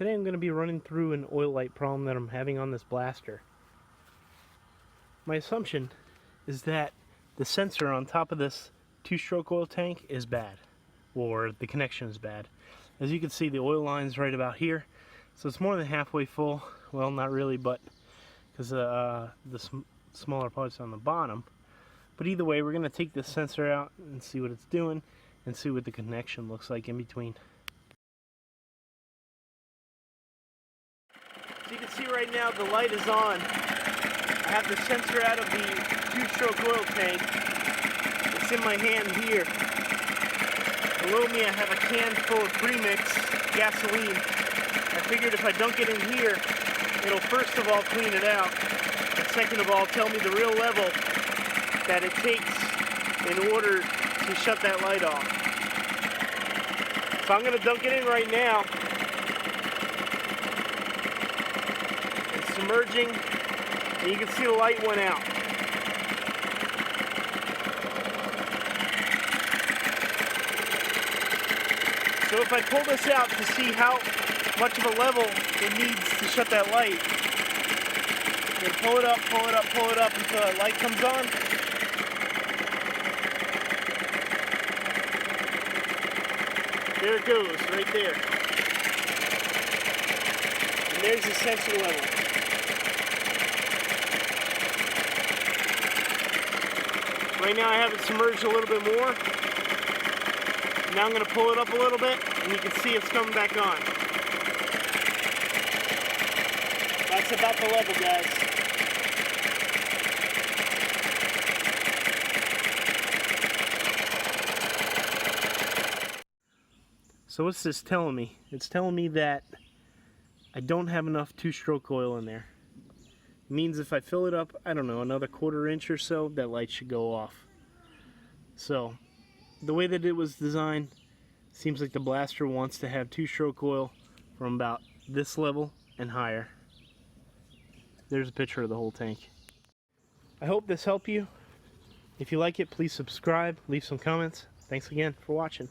Today I'm going to be running through an oil light problem that I'm having on this blaster. My assumption is that the sensor on top of this two-stroke oil tank is bad, or the connection is bad. As you can see, the oil line's right about here, so it's more than halfway full. Well, not really, but because the smaller part's on the bottom. But either way, we're going to take this sensor out and see what it's doing and see what the connection looks like in between. So you can see right now the light is on. I have the sensor out of the two-stroke oil tank. It's in my hand here. Below me I have a can full of premix gasoline. I figured if I dunk it in here, it'll first of all clean it out, and second of all tell me the real level that it takes in order to shut that light off. So I'm going to dunk it in right now. It's submerging, and you can see the light went out. So if I pull this out to see how much of a level it needs to shut that light, I'm going to pull it up, pull it up, pull it up until that light comes on. There it goes, right there. And there's the sensor level. Right now I have it submerged a little bit more. Now I'm going to pull it up a little bit, and you can see it's coming back on. That's about the level, guys. So what's this telling me? It's telling me that I don't have enough two-stroke oil in there. It means if I fill it up, I don't know, another quarter inch or so, that light should go off. So the way that it was designed, seems like the blaster wants to have two-stroke oil from about this level and higher. There's a picture of the whole tank. I hope this helped you. If you like it, please subscribe, leave some comments. Thanks again for watching.